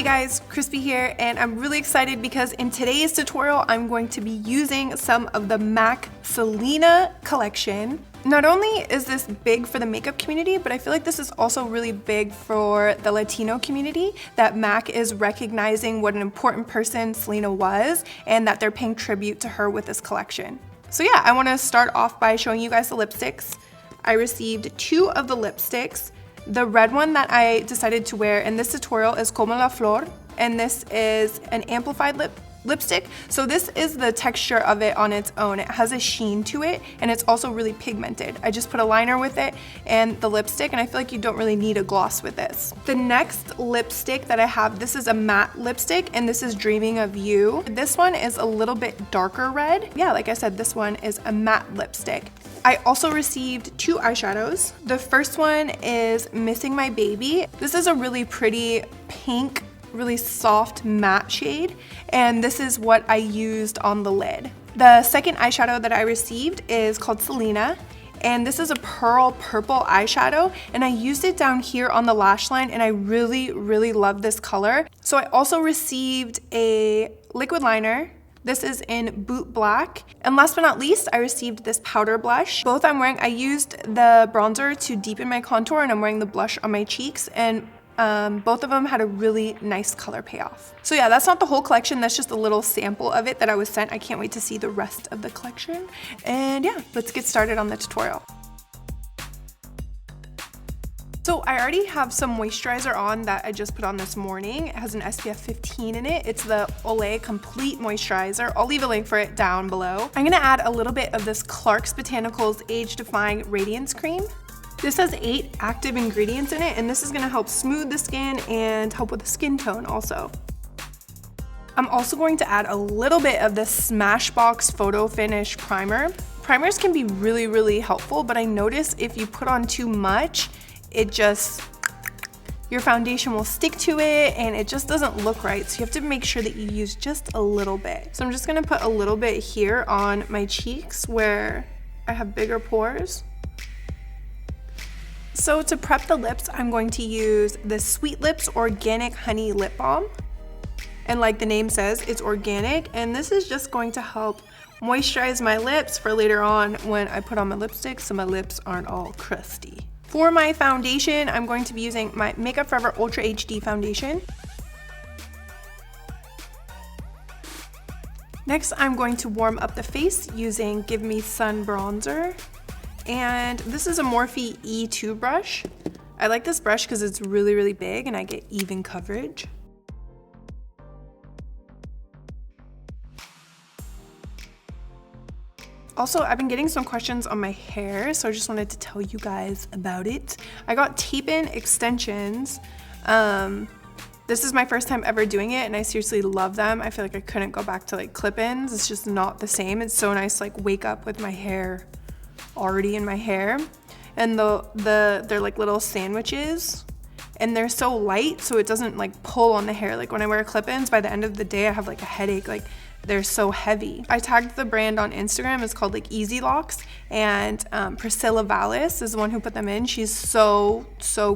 guys, Chrisspy here, and I'm really excited because in today's tutorial, I'm going to be using some of the MAC Selena collection. Not only is this big for the makeup community, but I feel like this is also really big for the Latino community, that MAC is recognizing what an important person Selena was and that they're paying tribute to her with this collection. So yeah, I wanna start off by showing you guys the lipsticks. I received 2 of the lipsticks. The red one that I decided to wear in this tutorial is Como la Flor, and this is an amplified lipstick. So this is the texture of it on its own. It has a sheen to it, and it's also really pigmented. I just put a liner with it and the lipstick, and I feel like you don't really need a gloss with this. The next lipstick that I have, this is a matte lipstick, and this is Dreaming of You. This one is a little bit darker red. Yeah, like I said, this one is a matte lipstick. I also received 2 eyeshadows. The first one is Missing My Baby. This is a really pretty pink, really soft matte shade, and this is what I used on the lid. The second eyeshadow that I received is called Selena, and this is a pearl purple eyeshadow, and I used it down here on the lash line, and I really love this color. So I also received a liquid liner. This is in Boot Black. And last but not least, I received this powder blush. Both I'm wearing, I used the bronzer to deepen my contour, and I'm wearing the blush on my cheeks, and both of them had a really nice color payoff. So yeah, that's not the whole collection, that's just a little sample of it that I was sent. I can't wait to see the rest of the collection. And yeah, let's get started on the tutorial. So I already have some moisturizer on that I just put on this morning. It has an SPF 15 in it. It's the Olay Complete Moisturizer. I'll leave a link for it down below. I'm gonna add a little bit of this Clarks Botanicals Age Defying Radiance Cream. This has 8 active ingredients in it, and this is gonna help smooth the skin and help with the skin tone also. I'm also going to add a little bit of the Smashbox Photo Finish Primer. Primers can be really helpful, but I notice if you put on too much, your foundation will stick to it and it just doesn't look right. So you have to make sure that you use just a little bit. So I'm just gonna put a little bit here on my cheeks where I have bigger pores. So to prep the lips, I'm going to use the Sweet Lips Organic Honey Lip Balm. And like the name says, it's organic, and this is just going to help moisturize my lips for later on when I put on my lipstick so my lips aren't all crusty. For my foundation, I'm going to be using my Makeup Forever Ultra HD foundation. Next, I'm going to warm up the face using Give Me Sun Bronzer. And this is a Morphe E2 brush. I like this brush because it's really big and I get even coverage. Also, I've been getting some questions on my hair, so I just wanted to tell you guys about it. I got tape-in extensions. This is my first time ever doing it, and I seriously love them. I feel like I couldn't go back to like clip-ins. It's just not the same. It's so nice to like wake up with my hair already in my hair. And they're like little sandwiches, and they're so light, so it doesn't like pull on the hair. Like when I wear clip-ins, by the end of the day, I have like a headache. Like, they're so heavy. I tagged the brand on Instagram. It's called like Easy Locks, and Priscilla Vallis is the one who put them in. She's so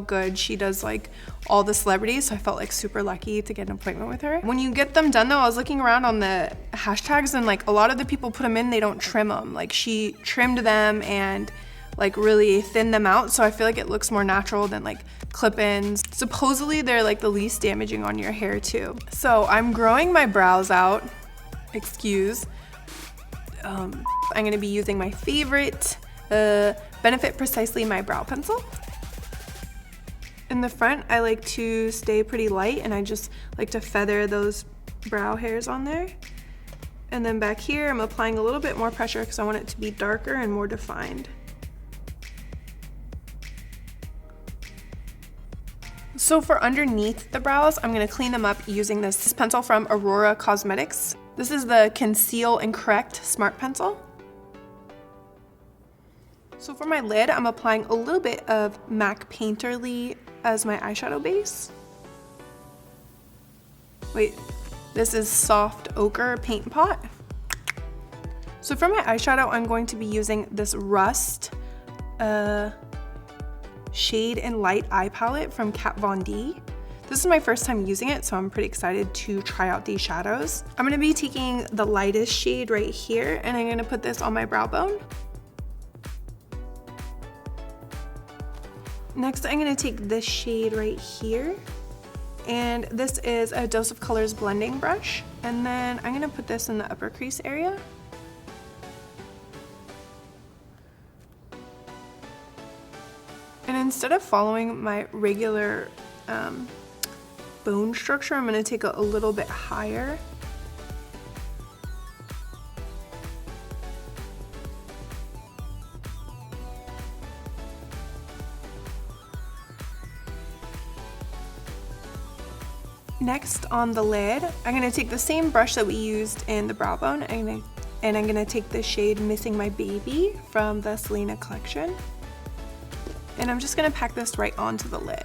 good. She does like all the celebrities, so I felt like super lucky to get an appointment with her. When you get them done though, I was looking around on the hashtags, and like a lot of the people put them in, they don't trim them. Like she trimmed them and like really thinned them out, so I feel like it looks more natural than like clip-ins. Supposedly they're like the least damaging on your hair too. So I'm growing my brows out. I'm gonna be using my favorite Benefit Precisely My Brow Pencil. In the front, I like to stay pretty light, and I just like to feather those brow hairs on there. And then back here, I'm applying a little bit more pressure because I want it to be darker and more defined. So for underneath the brows, I'm gonna clean them up using this pencil from Aurora Cosmetics. This is the Conceal and Correct Smart Pencil. So for my lid, I'm applying a little bit of MAC Painterly as my eyeshadow base. Wait, this is Soft Ochre Paint Pot. So for my eyeshadow, I'm going to be using this Rust Shade and Light eye palette from Kat Von D. This is my first time using it, so I'm pretty excited to try out these shadows. I'm gonna be taking the lightest shade right here, and I'm gonna put this on my brow bone. Next, I'm gonna take this shade right here, and this is a Dose of Colors blending brush, and then I'm gonna put this in the upper crease area. And instead of following my regular bone structure, I'm going to take a little bit higher. Next, on the lid, I'm going to take the same brush that we used in the brow bone, and I'm going to take the shade Missing My Baby from the Selena collection. And I'm just going to pack this right onto the lid.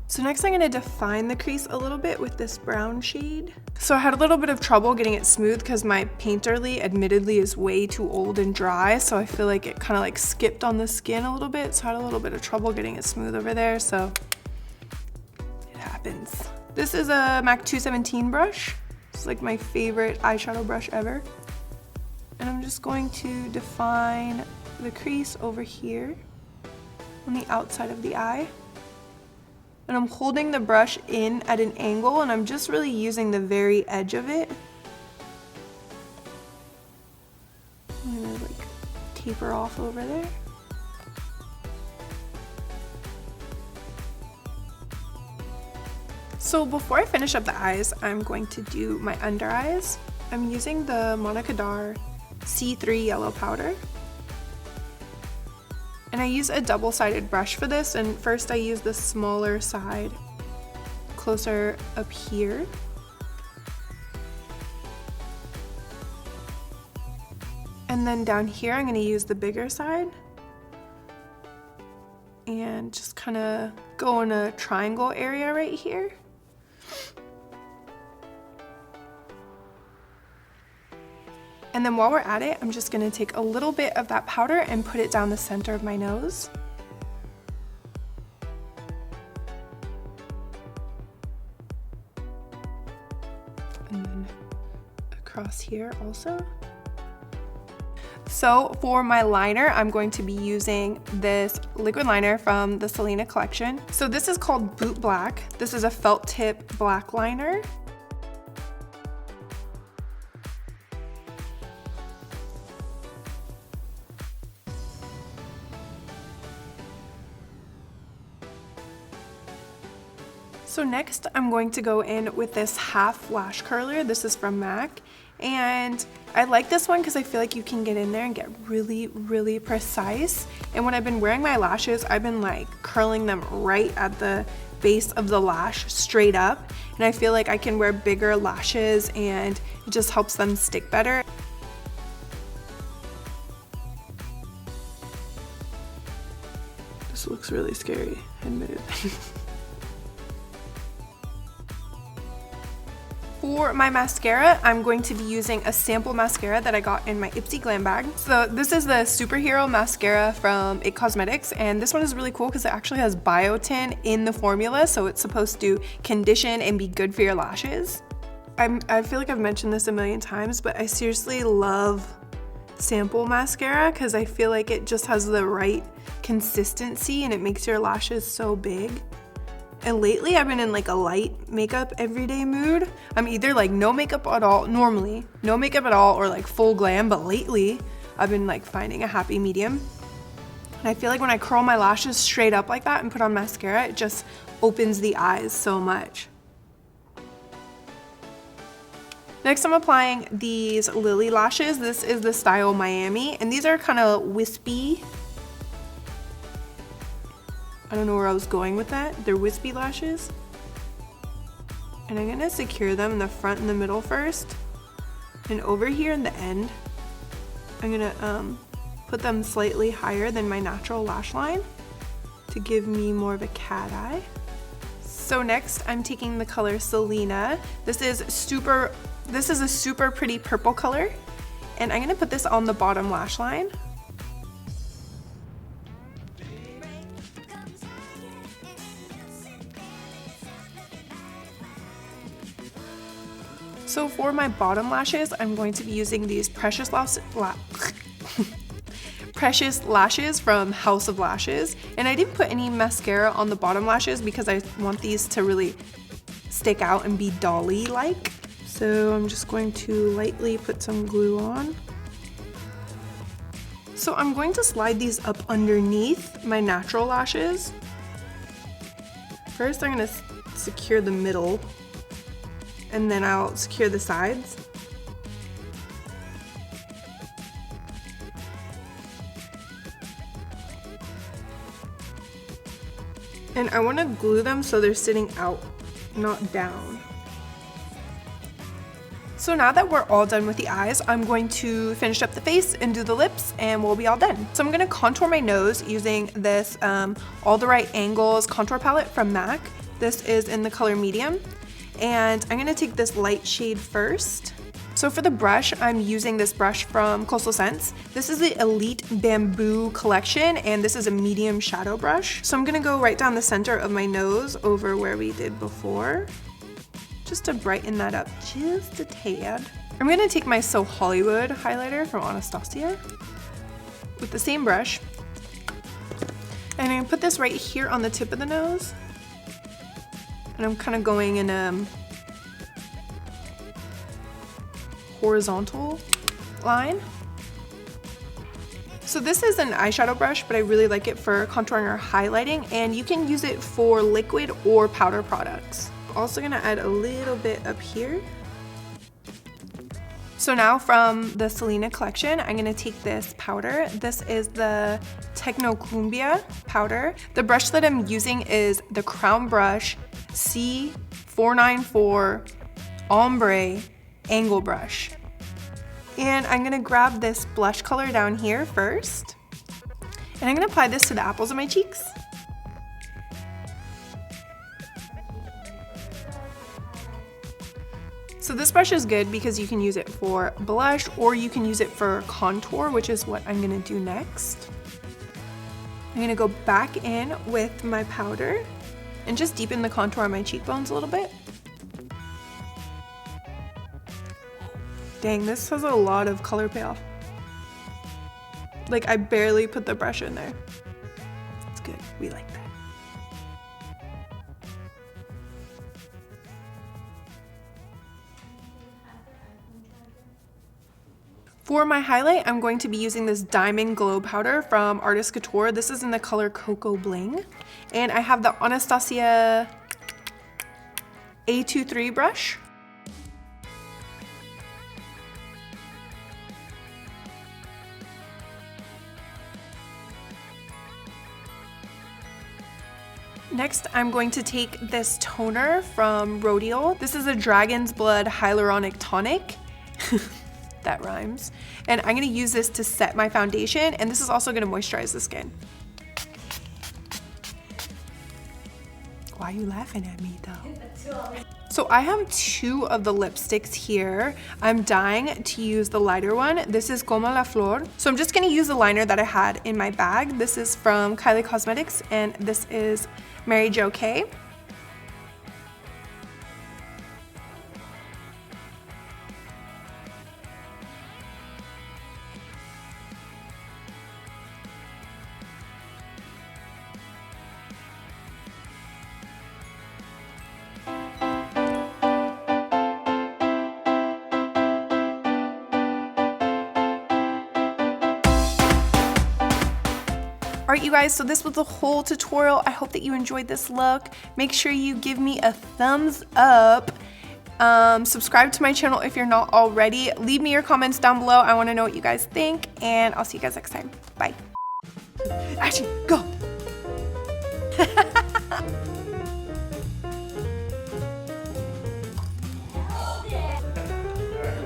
So next I'm going to define the crease a little bit with this brown shade. So I had a little bit of trouble getting it smooth because my Painterly admittedly is way too old and dry, so I feel like it kind of like skipped on the skin a little bit, so I had a little bit of trouble getting it smooth over there, so it happens. This is a MAC 217 brush. It's like my favorite eyeshadow brush ever. And I'm just going to define the crease over here on the outside of the eye. And I'm holding the brush in at an angle, and I'm just really using the very edge of it. I'm gonna like taper off over there. So before I finish up the eyes, I'm going to do my under eyes. I'm using the Monica Dar C3 yellow powder. And I use a double-sided brush for this, and first I use the smaller side closer up here. And then down here I'm going to use the bigger side and just kind of go in a triangle area right here. And then while we're at it, I'm just gonna take a little bit of that powder and put it down the center of my nose. And then across here also. So for my liner, I'm going to be using this liquid liner from the Selena collection. So this is called Boot Black. This is a felt tip black liner. So next I'm going to go in with this half lash curler. This is from MAC, and I like this one because I feel like you can get in there and get really, really precise. And when I've been wearing my lashes, I've been like curling them right at the base of the lash straight up, and I feel like I can wear bigger lashes and it just helps them stick better. This looks really scary, admittedly. For my mascara, I'm going to be using a sample mascara that I got in my Ipsy Glam bag. So this is the Superhero Mascara from IT Cosmetics, and this one is really cool because it actually has biotin in the formula, so it's supposed to condition and be good for your lashes. I feel like I've mentioned this a million times, but I seriously love sample mascara because I feel like it just has the right consistency and it makes your lashes so big. And lately I've been in like a light makeup everyday mood. I'm either like no makeup at all, normally no makeup at all, or like full glam, but lately I've been like finding a happy medium. And I feel like when I curl my lashes straight up like that and put on mascara, it just opens the eyes so much. Next I'm applying these Lily lashes. This is the style Miami, and these are kind of wispy. I don't know where I was going with that. They're wispy lashes. And I'm gonna secure them in the front and the middle first. And over here in the end, I'm gonna put them slightly higher than my natural lash line to give me more of a cat eye. So next I'm taking the color Selena. This is super This is a super pretty purple color, and I'm gonna put this on the bottom lash line. So for my bottom lashes, I'm going to be using these Precious Lashes from House of Lashes. And I didn't put any mascara on the bottom lashes because I want these to really stick out and be dolly-like. So I'm just going to lightly put some glue on. So I'm going to slide these up underneath my natural lashes. First, I'm going to secure the middle, and then I'll secure the sides. And I want to glue them so they're sitting out, not down. So now that we're all done with the eyes, I'm going to finish up the face and do the lips, and we'll be all done. So I'm gonna contour my nose using this All the Right Angles contour palette from MAC. This is in the color medium. And I'm gonna take this light shade first. So for the brush, I'm using this brush from Coastal Scents. This is the Elite Bamboo Collection, and this is a medium shadow brush. So I'm gonna go right down the center of my nose over where we did before, just to brighten that up just a tad. I'm gonna take my So Hollywood highlighter from Anastasia with the same brush, and I'm gonna put this right here on the tip of the nose. And I'm kind of going in a horizontal line. So this is an eyeshadow brush, but I really like it for contouring or highlighting, and you can use it for liquid or powder products. I'm also gonna add a little bit up here. So now from the Selena collection, I'm gonna take this powder. This is the Techno Cumbia powder. The brush that I'm using is the Crown Brush C494 Ombre Angle Brush. And I'm gonna grab this blush color down here first, and I'm gonna apply this to the apples of my cheeks. So this brush is good because you can use it for blush, or you can use it for contour, which is what I'm gonna do next. I'm gonna go back in with my powder and just deepen the contour on my cheekbones a little bit. Dang, this has a lot of color payoff. Like, I barely put the brush in there. It's good, we like that. For my highlight, I'm going to be using this Diamond Glow powder from Artist Couture. This is in the color Cocoa Bling. And I have the Anastasia A23 brush. Next, I'm going to take this toner from Rodial. This is a Dragon's Blood Hyaluronic Tonic. That rhymes. And I'm gonna use this to set my foundation, and this is also gonna moisturize the skin. Why are you laughing at me though? So I have two of the lipsticks here. I'm dying to use the lighter one. This is Como la Flor. So I'm just gonna use the liner that I had in my bag. This is from Kylie Cosmetics, and this is Mary Jo K. Alright you guys, so this was the whole tutorial. I hope that you enjoyed this look. Make sure you give me a thumbs up. Subscribe to my channel if you're not already. Leave me your comments down below. I want to know what you guys think, and I'll see you guys next time. Bye. Action, go!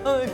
Oh.